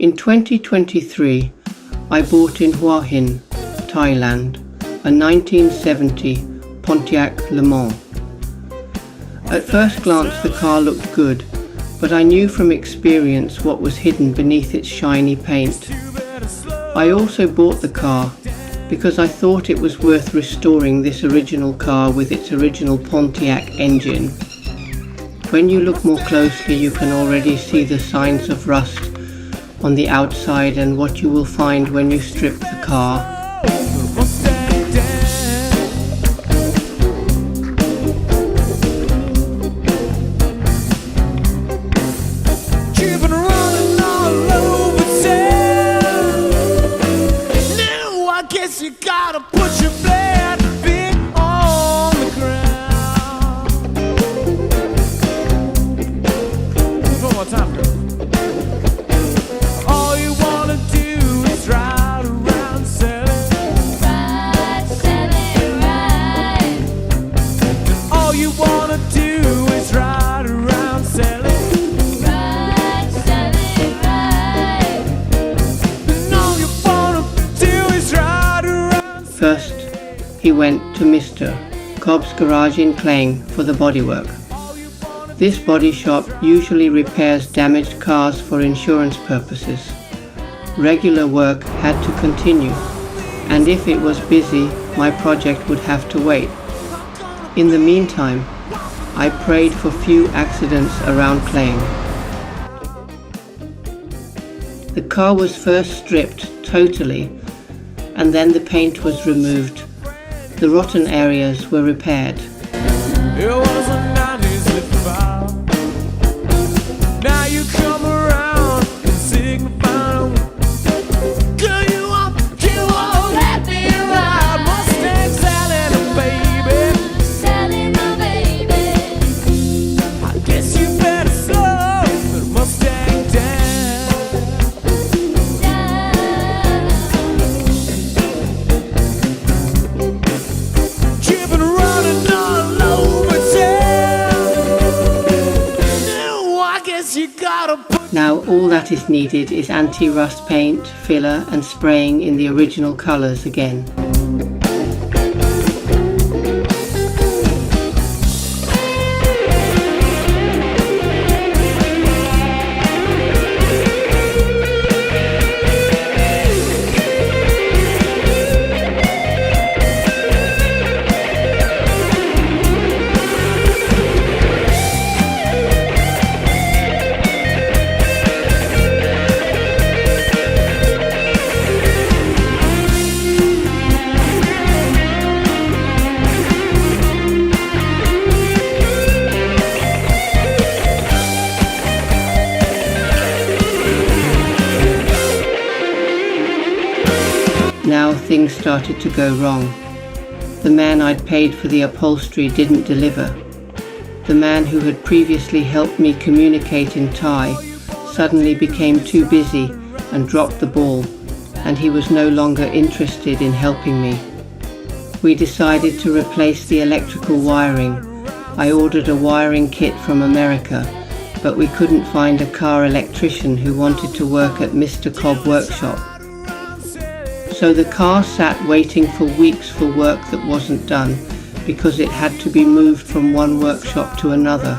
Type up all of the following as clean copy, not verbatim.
In 2023, I bought in Hua Hin, Thailand, a 1970 Pontiac LeMans. At first glance the car looked good, but I knew from experience what was hidden beneath its shiny paint. I also bought the car because I thought it was worth restoring this original car with its original Pontiac engine. When you look more closely, you can already see the signs of rust on the outside and what you will find when you strip the car. You gotta put your flat feet on the ground. One more time, girl. All you wanna do is ride around selling. Ride, selling, ride. And all you wanna do is ride around selling. Ride, selling, ride. And all you wanna do is ride. First, he went to Mr. Cobb's garage in Klang for the bodywork. This body shop usually repairs damaged cars for insurance purposes. Regular work had to continue, and if it was busy, my project would have to wait. In the meantime, I prayed for few accidents around Klang. The car was first stripped totally, and then the paint was removed. The rotten areas were repaired. It was a 90s lit fire. Now you come around and signify. Girl, you won't let me ride. Mustang Sally, baby. Sally, my baby. I guess you better slow the Mustang down. Now all that is needed is anti-rust paint, filler and spraying in the original colours again. Now things started to go wrong. The man I'd paid for the upholstery didn't deliver. The man who had previously helped me communicate in Thai suddenly became too busy and dropped the ball, and he was no longer interested in helping me. We decided to replace the electrical wiring. I ordered a wiring kit from America, but we couldn't find a car electrician who wanted to work at Mr. Cobb workshop. So the car sat waiting for weeks for work that wasn't done because it had to be moved from one workshop to another.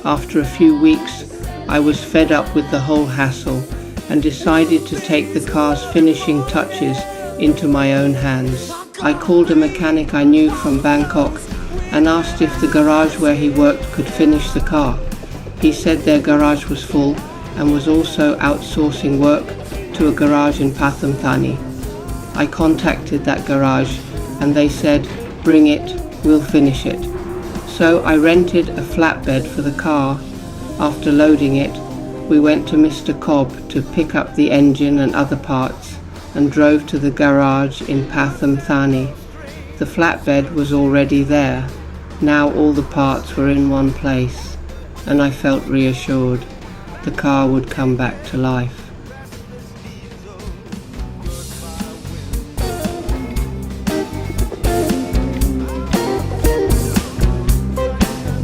After a few weeks, I was fed up with the whole hassle and decided to take the car's finishing touches into my own hands. I called a mechanic I knew from Bangkok and asked if the garage where he worked could finish the car. He said their garage was full and was also outsourcing work to a garage in Pathum Thani. I contacted that garage and they said, "Bring it, we'll finish it." So I rented a flatbed for the car. After loading it, we went to Mr. Cobb to pick up the engine and other parts and drove to the garage in Pathum Thani. The flatbed was already there. Now all the parts were in one place, and I felt reassured. The car would come back to life.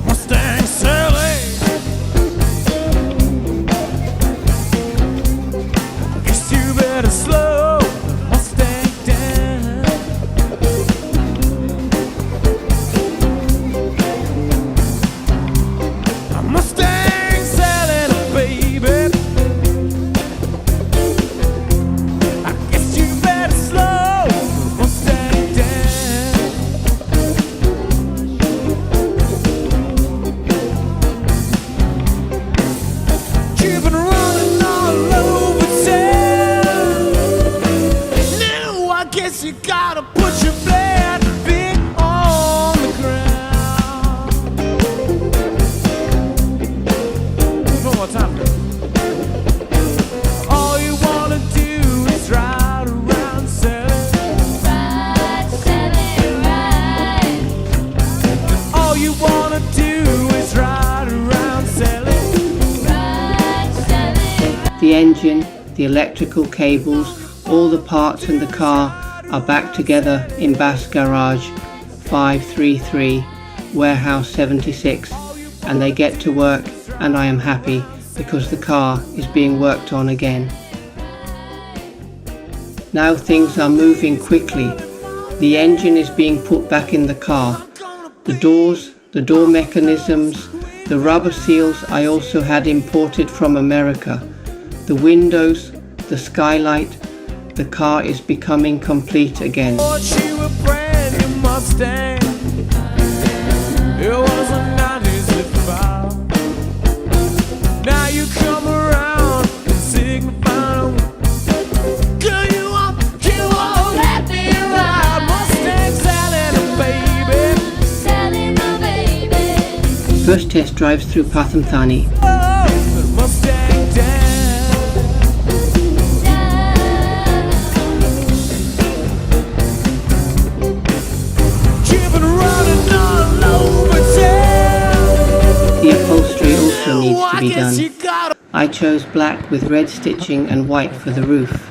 Mustang Sally. All you wanna do is ride around selling. All you wanna do is ride around selling. The engine, the electrical cables, all the parts in the car are back together in Bass Garage 533, Warehouse 76, and they get to work, and I am happy because the car is being worked on again. Now things are moving quickly. The engine is being put back in the car. The doors, the door mechanisms, the rubber seals I also had imported from America. The windows, the skylight, the car is becoming complete again. Bought you a brand new Mustang. It was a 90s with fire. Now you come around and signify. Girl, you won't let me ride. Mustang Sally, my baby. First test drives through Pathum Thani. Oh, the Mustang down. The upholstery also needs to be done. I chose black with red stitching and white for the roof.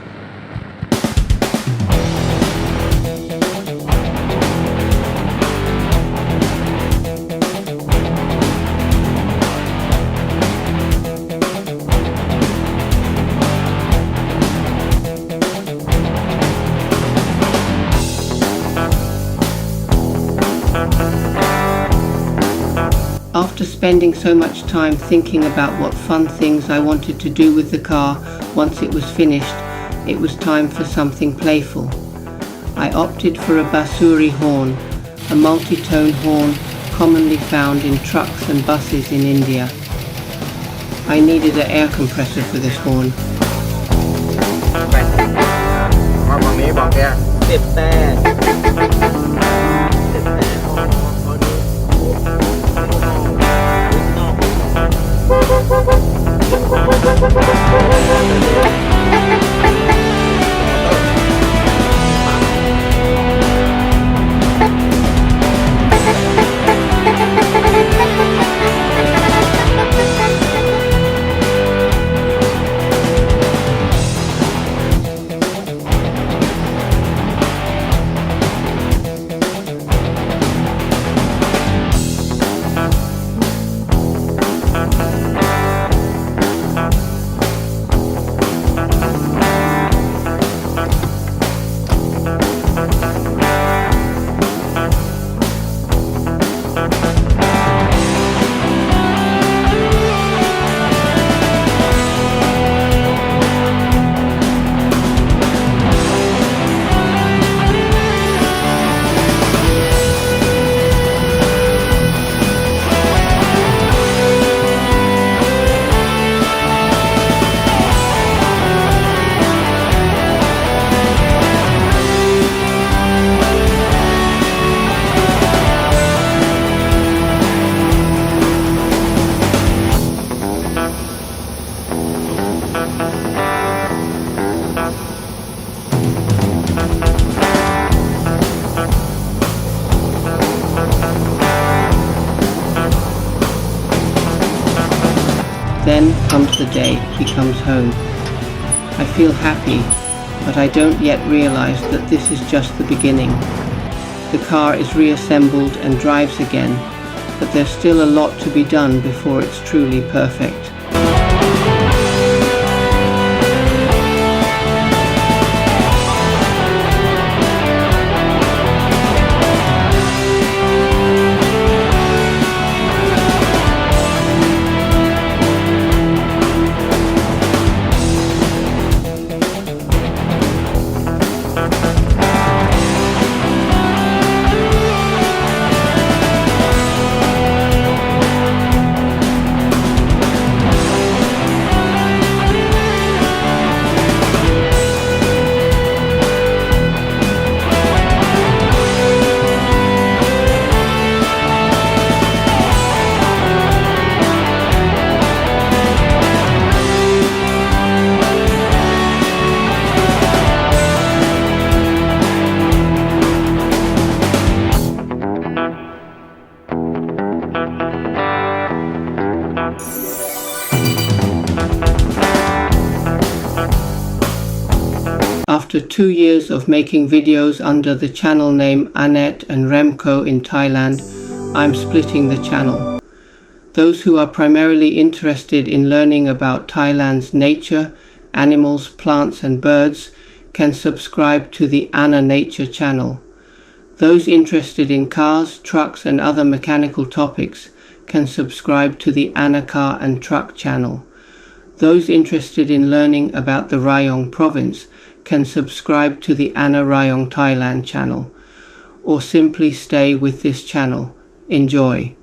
After spending so much time thinking about what fun things I wanted to do with the car once it was finished, it was time for something playful. I opted for a bassuri horn, a multi-tone horn commonly found in trucks and buses in India. I needed an air compressor for this horn. มาฝั่งนี้บอกแกThen comes the day he comes home. I feel happy, but I don't yet realize that this is just the beginning. The car is reassembled and drives again, but there's still a lot to be done before it's truly perfect. After 2 years of making videos under the channel name Annette and Remco in Thailand, I'm splitting the channel. Those who are primarily interested in learning about Thailand's nature, animals, plants and birds can subscribe to the Anna Nature channel. Those interested in cars, trucks and other mechanical topics can subscribe to the Anna Car and Truck channel. Those interested in learning about the Rayong province can subscribe to the Anna Rayong Thailand channel, or simply stay with this channel. Enjoy.